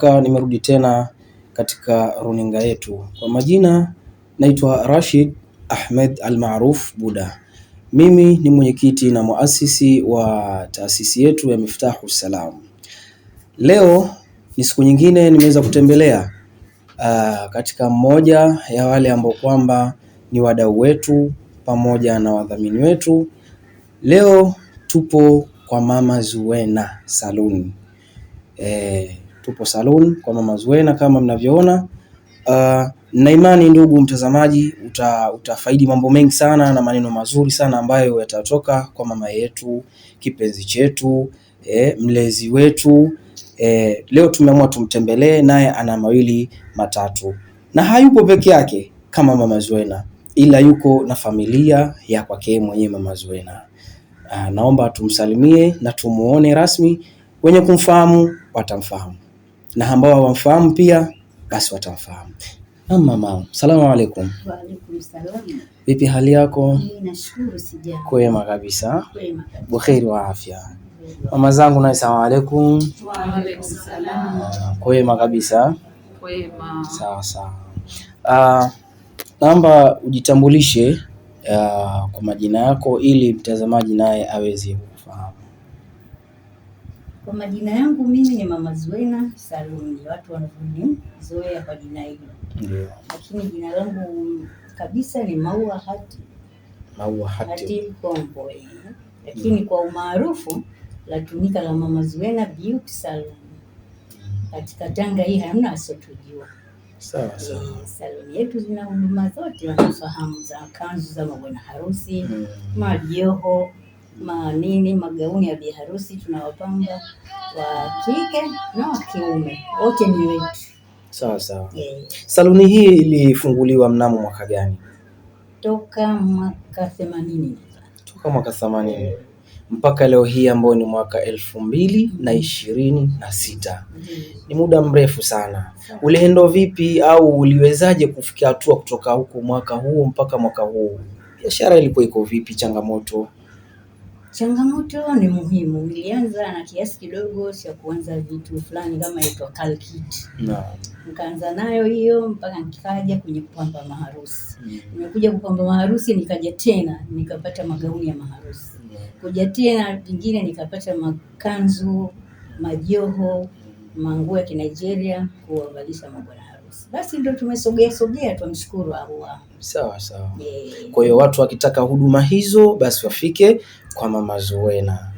Nimerudi tena katika runinga yetu. Kwa majina naitwa Rashid Ahmed almaruf Buda. Mimi ni mwenyekiti na muasisi wa taasisi yetu ya Miftahu Salam. Leo ni siku nyingine nimeweza kutembelea katika mmoja ya wale ambao kwamba ni wadau wetu pamoja na wadhamini wetu. Leo tupo kwa Mama Zuena Salon. Tupo salon kwa Mama Zuena kama mnavyoona. Na imani ndugu mtazamaji utafaidi mambo mengi sana na maneno mazuri sana ambayo yatatoka kwa mama yetu, kipenzi chetu, mlezi wetu. Leo tumeamua tumtembelee, naye ana mawili matatu, na hayupo peke yake kama Mama Zuena, ila yuko na familia ya kwake mwenyewe Mama Zuena. Naomba tumsalimie na tumuone rasmi. Wenye kumfahamu watamfahamu na ambao hawamfahamu pia basi watamfahamu. Mama, salamu alaykum. Wa alaykum salam. Vipi hali yako? Nashukuru sijana. Kwema kabisa. Kwema kabisa. Bukheri wa afya. Mama zangu na salamu alaykum. Wa alaykum salam. Kwema kabisa. Kwema. Sawa sawa. Naomba ujitambulishe kwa majina yako ili mtazamaji naye aweze kufahamu. Kwa majina yangu mimi ni Mama Zuena Salon. Watu wananizoea kwa jina hilo. Ndio. Lakini jina langu kabisa ni Maua Hati. Maua Hati Kombo. Lakini kwa umaarufu latumika la Mama Zuena Beauty Salon. Katika Tanga hii hamna asiyotujua. Sawa sawa. Saloni yetu zina huduma zote wanafahamu, za kanzu za mabwana harusi, majoho, magauni ya bi harusi tunawapamba wa kike na wa kiume, wote ni wetu. Sawa sawa. Saloni hii ilifunguliwa mnamo mwaka gani? Toka mwaka 80. Toka mwaka 80 mpaka leo hii ambao ni mwaka 2026. Ni muda mrefu sana. Ulienda vipi au uliwezaje kufikia hatua kutoka huko mwaka huu mpaka mwaka huu? Biashara ilikuwa iko vipi? Changamoto ni muhimu. Nilianza na kiasi kidogo cha kuanza vitu fulani kama inaitwa kit. Nikaanza nayo hiyo mpaka nikaja kwenye kupamba maharusi. Nimekuja kupamba maharusi, nikaja tena nikapata magauni ya maharusi. Kuja tena vingine nikapata makanzu, majoho, manguo ya Kinigeria kuwavalisha mabwana harusi. Basi ndio tumesogea tumshukuru Allah. Sawa sawa. Kwa hiyo watu wakitaka huduma hizo basi wafike kwa Mama Zuena.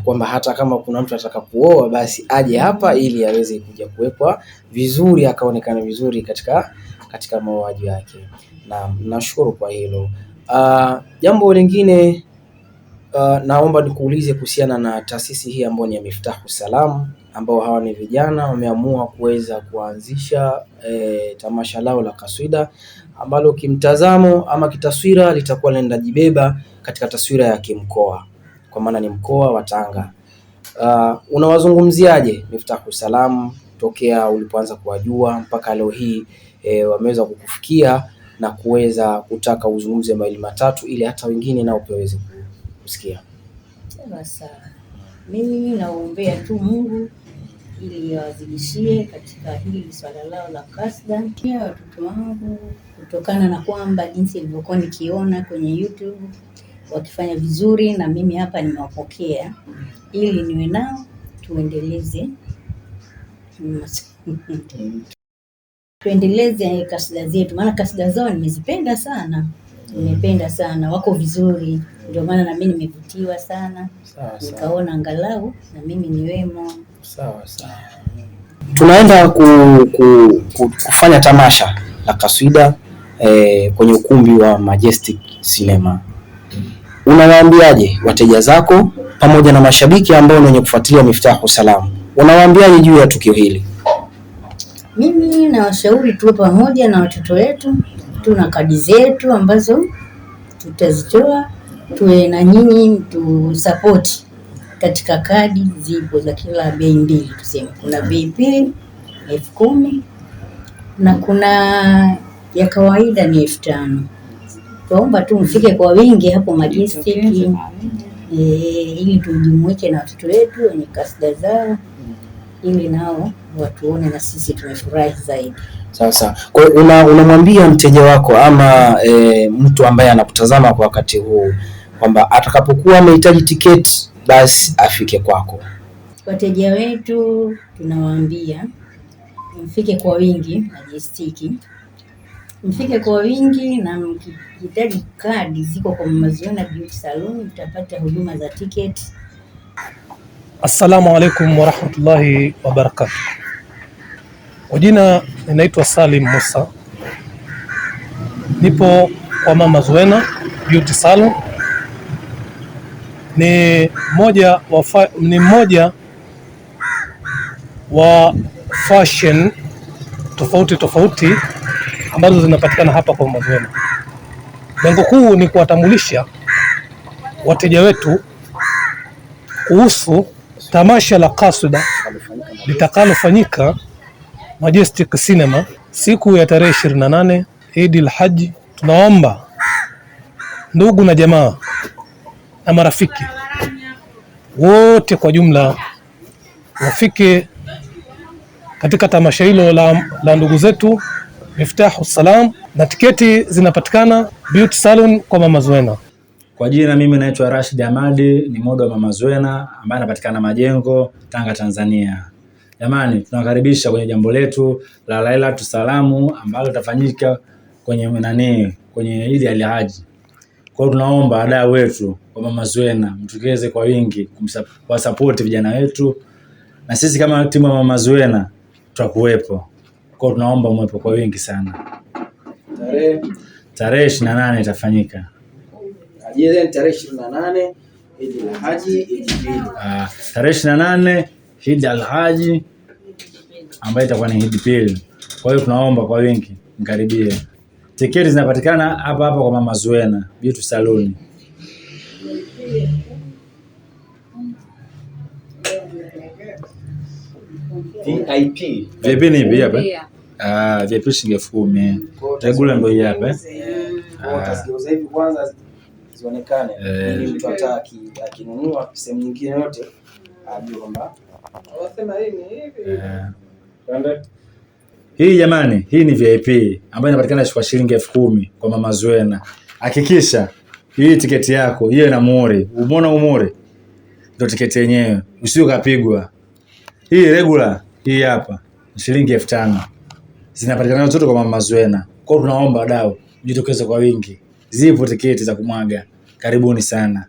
Kwamba hata kama kuna mtu anataka kuoa basi aje hapa ili aweze kuja kuwekwa vizuri, akaonekana vizuri katika mawaji yake. Na nashukuru kwa hilo. Jambo lingine naomba nikuulize kuhusiana na taasisi hii ambayo ni ya Miftahu Salam, ambao hawa ni vijana wameamua kuweza kuanzisha tamasha lao la kaswida ambalo kimtazamo ama kitaswira litakuwa linajibeba katika taswira ya kimkoa, kwa maana ni mkoa wa Tanga. Unawazungumziaje Miftahu Salam tokea ulipoanza kuwajua mpaka leo hii wameweza kukufikia na kuweza kutaka uzungumze mawili matatu ili hata wengine nao pia waweze kusikia? Sawa. Mimi naombea tu Mungu ili awazidishie katika hili swala lao la kasda. Pia watoto wangu, kutokana na kwamba jinsi nilivyokuwa nikiona kwenye YouTube wakifanya vizuri, na mimi hapa nimewapokea ili niwe nao tuendeleze kasda zetu, maana kasda zao nimezipenda sana. Nimependa sana, wako vizuri, ndio maana na mimi nimevutiwa sana. Nikaona angalau na mimi niwemo. Sawa. Tunaenda kufanya tamasha la kaswida kwenye ukumbi wa Majestic Cinema. Unawaambiaje wateja zako pamoja na mashabiki ambao wenye kufuatilia Miftahu Salam? Unawaambiaje juu ya tukio hili? Mimi nawashauri tuwe pamoja na watoto wetu. Tuna kadi zetu ambazo tutazitoa, tuwe na nyinyi support. Katika kadi zipo za kila bei mbili, tuseme kuna bei 10,000 na kuna ya kawaida ni 5,000. Tuomba tu mfike kwa wingi hapo Majestic ili tujumuike na watoto wetu wenye kasda zao ili nao watuone na sisi tumefurahi zaidi. Sasa kwa hiyo unamwambia mteja wako ama mtu ambaye anakutazama kwa wakati huu kwamba atakapokuwa amehitaji tiketi basi afike kwako? Wateja wetu tunawaambia mfike kwa wingi Majestic, mfike kwa wingi, na mkihitaji kadi ziko kwa Mama Zuena Beauty Salon, mtapata huduma za tiketi. Assalamu alaikum warahmatullahi wabarakatuh. Kwa jina ninaitwa Salim Musa, nipo kwa Mama Zuena Beauty Salon. Ni mmoja wa fashion tofauti ambazo zinapatikana hapa kwa Mama Zuena. Lengo kuu ni kuwatambulisha wateja wetu kuhusu tamasha la kasida litakalofanyika Majestic Cinema siku ya tarehe 28 Eid al-Hajj. Tunaomba ndugu na jamaa na marafiki wote kwa jumla wafike katika tamasha hilo la ndugu zetu Miftahu Salam, na tiketi zinapatikana Beauty Salon kwa Mama Zuena. Kwa jina mimi naitwa Rashid Ahmadi, ni modo wa Mama Zuena ambaye anapatikana Majengo, Tanga, Tanzania. Jamani, tunakaribisha kwenye jambo letu la Lailatul Salamu ambalo litafanyika kwenye Eid al-Hajj. Kwa hiyo tunaomba wadau wetu kwa Mama Zuena mtukeze kwa wingi kwa support vijana wetu, na sisi kama timu ya Mama Zuena tutakuwepo. Kwa hiyo tunaomba mwepo kwa wingi sana. Tarehe 28 itafanyika. Tarehe 28 Eid al-Hajj, tarehe 28 Eid al-Hajj ambayo itakuwa ni Eid pili. Kwa hiyo tunaomba kwa wingi mkaribie. Tiketi zinapatikana hapa kwa Mama Zuena Beauty Salon. VIP ni vipi hapa? VIP shilingi 10,000. Regular ndio hii hapa. Utasikiza hivi kwanza zionekane ili mtu akinunua sehemu nyingine yote ajue kwamba wasema hii ni hivi. Hii jamani, hii ni VIP ambayo inapatikana kwa shilingi 10,000 kwa Mama Zuena. Hakikisha hii tiketi yako hiyo ina muhuri. Umeona muhuri? Ndio tiketi yenyewe. Usio kapigwa. Hii regular hii hapa shilingi 5,000. Zinapatikana zote kwa Mama Zuena. Kwa hiyo tunaomba wadau mjitokeze kwa wingi. Zipo tiketi za kumwaga. Karibuni sana.